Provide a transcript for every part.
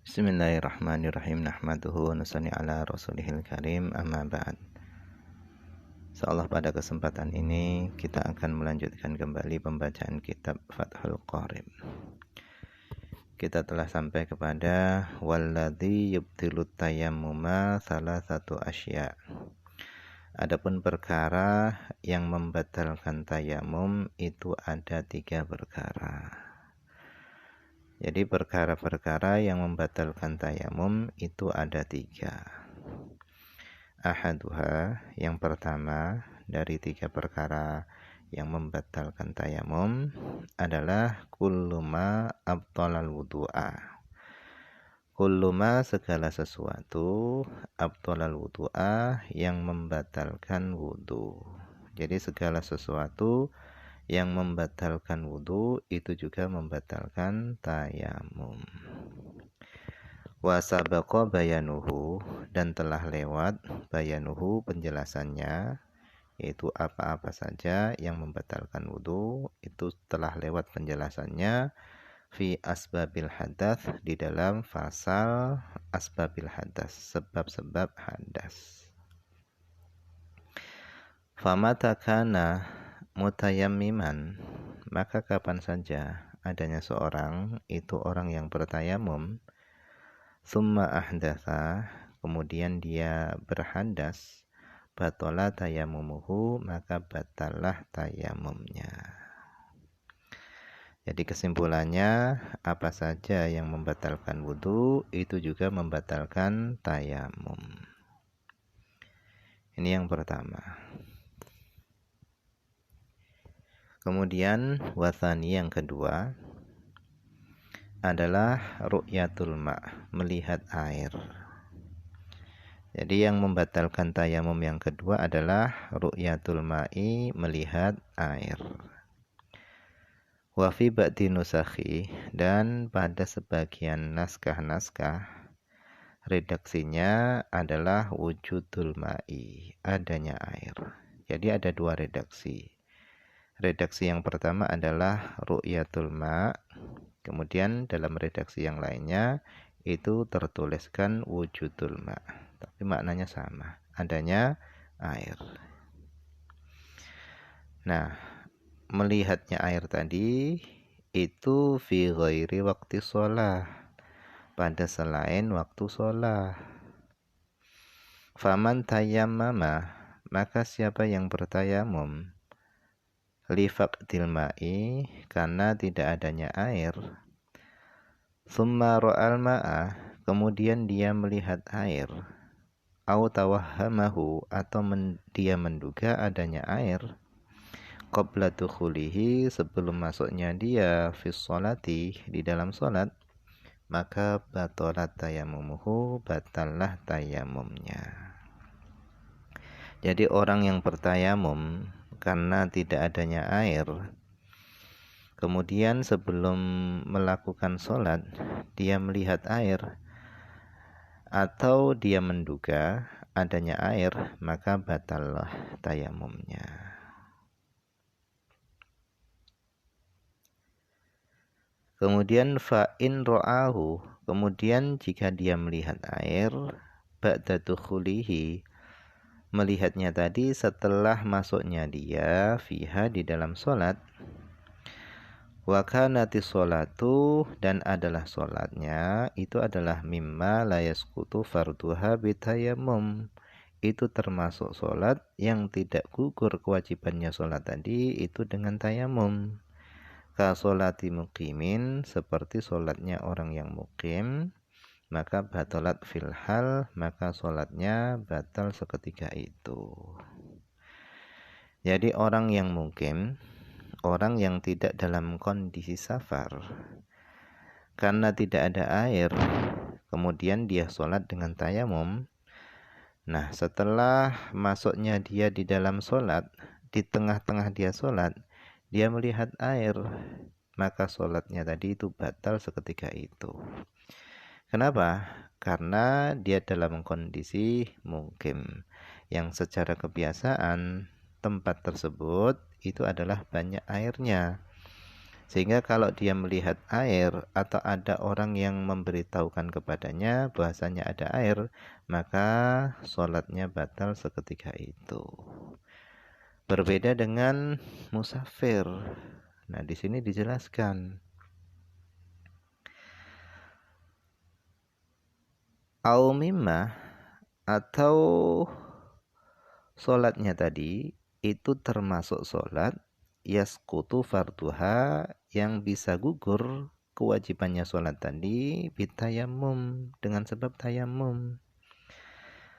Bismillahirrahmanirrahim. Nahmaduhu wa nusalli ala rasulihil karim, amma ba'd. Insyaallah pada kesempatan ini kita akan melanjutkan kembali pembacaan kitab Fathul Qarib. Kita telah sampai kepada walladzi yubtilut tayammuma salasatu asya. Adapun perkara yang membatalkan tayamum itu ada 3 perkara. Jadi perkara-perkara yang membatalkan tayamum itu ada 3. Ahaduha, yang pertama dari 3 perkara yang membatalkan tayamum adalah kulluma abtalal wudu'a. Kulluma segala sesuatu, abtalal wudu'a yang membatalkan wudu. Jadi segala sesuatu yang membatalkan wudu itu juga membatalkan tayamum. Wa sabaqa bayanuhu, dan telah lewat bayanuhu penjelasannya, yaitu apa-apa saja yang membatalkan wudu itu telah lewat penjelasannya fi asbabil hadas, di dalam pasal asbabil hadas, sebab-sebab hadas. Famata kana mutayammiman, maka kapan saja adanya seorang itu orang yang bertayamum, summa ahdatsa, kemudian dia berhadas, batola tayamumuhu, maka batalah tayamumnya. Jadi kesimpulannya, apa saja yang membatalkan wudu itu juga membatalkan tayamum. Ini yang pertama. Kemudian wathani, yang kedua adalah ru'yatul ma', melihat air. Jadi yang membatalkan tayamum yang kedua adalah ru'yatul ma'i, melihat air. Wa fi ba'di nusakhi, dan pada sebagian naskah-naskah redaksinya adalah wujudul ma'i, adanya air. Jadi ada 2 redaksi. Redaksi yang pertama adalah ru'yatul ma', kemudian dalam redaksi yang lainnya itu tertuliskan wujudul ma', tapi maknanya sama, adanya air. Nah, melihatnya air tadi itu fi ghairi waqti shalah, pada selain waktu shalah. Faman tayammama, maka siapa yang bertayamum lifaqdil ma'i, karena tidak adanya air, summa ra'al ma'a, kemudian dia melihat air, au tawahhamahu, atau dia menduga adanya air, qabla dukhulihi, sebelum masuknya dia fi sholati, di dalam salat, maka batalat tayamumuhu, batallah tayamumnya. Jadi orang yang bertayamum karena tidak adanya air, kemudian sebelum melakukan sholat dia melihat air atau dia menduga adanya air, maka batallah tayamumnya. Kemudian fa'in ro'ahu, kemudian jika dia melihat air ba'da dukhulihi, melihatnya tadi setelah masuknya dia fiha, di dalam sholat, wa kanati sholatu, dan adalah sholatnya itu adalah mimma la yasqutu farduha bitayamum, itu termasuk sholat yang tidak gugur kewajibannya sholat tadi itu dengan tayamum. Ka sholati muqimin, seperti sholatnya orang yang muqim, maka batalat fil hal, maka sholatnya batal seketika itu. Jadi orang yang mukim, orang yang tidak dalam kondisi safar, karena tidak ada air, kemudian dia sholat dengan tayamum. Nah, setelah masuknya dia di dalam sholat, di tengah-tengah dia sholat, dia melihat air, maka sholatnya tadi itu batal seketika itu. Kenapa? Karena dia dalam kondisi mukim, yang secara kebiasaan tempat tersebut itu adalah banyak airnya. Sehingga kalau dia melihat air atau ada orang yang memberitahukan kepadanya bahwasanya ada air, maka sholatnya batal seketika itu. Berbeda dengan musafir. Nah, di sini dijelaskan au mimma, atau sholatnya tadi itu termasuk sholat yaskutu farduha, yang bisa gugur kewajibannya sholat tadi bitayamum, dengan sebab tayamum.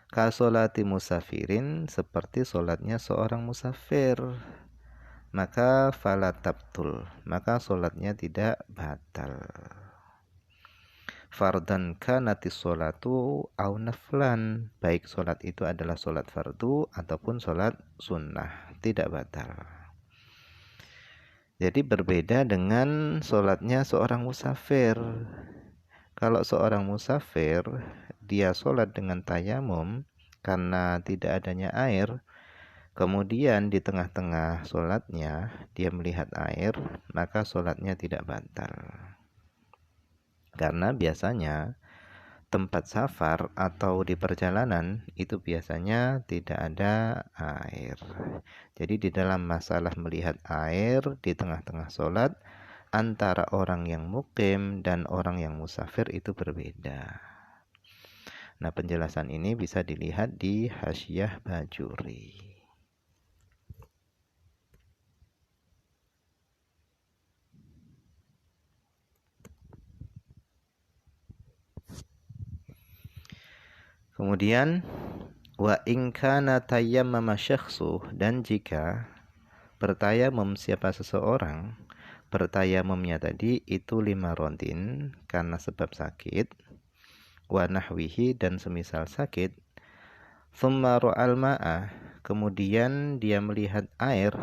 Ka sholati musafirin, seperti sholatnya seorang musafir, maka fala tabtul, maka sholatnya tidak batal. Fardan kanatis sholatu au naflan, baik sholat itu adalah sholat fardu ataupun sholat sunnah, tidak batal. Jadi berbeda dengan sholatnya seorang musafir. Kalau seorang musafir dia sholat dengan tayamum karena tidak adanya air, kemudian di tengah-tengah sholatnya dia melihat air, maka sholatnya tidak batal. Karena biasanya tempat safar atau di perjalanan itu biasanya tidak ada air. Jadi di dalam masalah melihat air di tengah-tengah sholat, antara orang yang mukim dan orang yang musafir itu berbeda. Nah, penjelasan ini bisa dilihat di Hasyiah Bajuri. Kemudian wa in kana tayammama syakhsu, dan jika bertayamum siapa seseorang, bertayamumnya tadi itu lima rontin karena sebab sakit, wa nahwihi, dan semisal sakit, thumma ra'al ma'a, kemudian dia melihat air,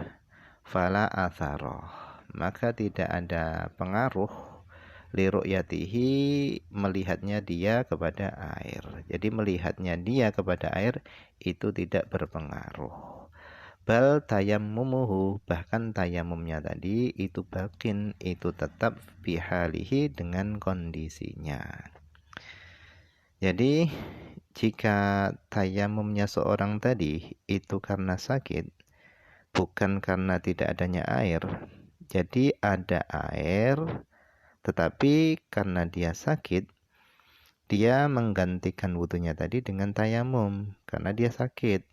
fala atharoh, maka tidak ada pengaruh li ru'yatihi, melihatnya dia kepada air. Jadi melihatnya dia kepada air itu tidak berpengaruh. Bal tayammumuhu, bahkan tayamumnya tadi itu bakin, itu tetap bihalihi, dengan kondisinya. Jadi jika tayamumnya seorang tadi itu karena sakit, bukan karena tidak adanya air, jadi ada air tetapi karena dia sakit, dia menggantikan wudunya tadi dengan tayamum karena dia sakit.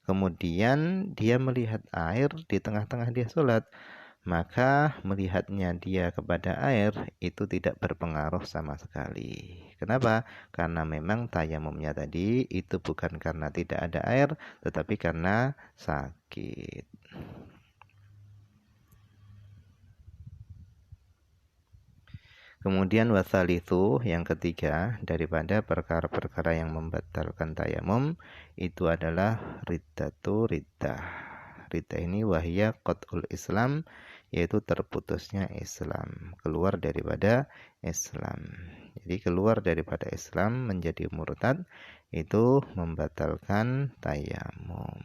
Kemudian dia melihat air di tengah-tengah dia sholat, maka melihatnya dia kepada air itu tidak berpengaruh sama sekali. Kenapa? Karena memang tayamumnya tadi itu bukan karena tidak ada air, tetapi karena sakit. Kemudian wasalithu, yang ketiga daripada perkara-perkara yang membatalkan tayamum itu adalah riddatu riddah. Riddah ini wahya qat'ul Islam, yaitu terputusnya Islam, keluar daripada Islam. Jadi keluar daripada Islam menjadi murtad itu membatalkan tayamum.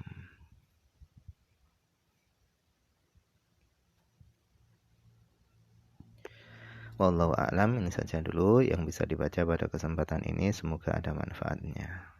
Wallahu a'lam, ini saja dulu yang bisa dibaca pada kesempatan ini, semoga ada manfaatnya.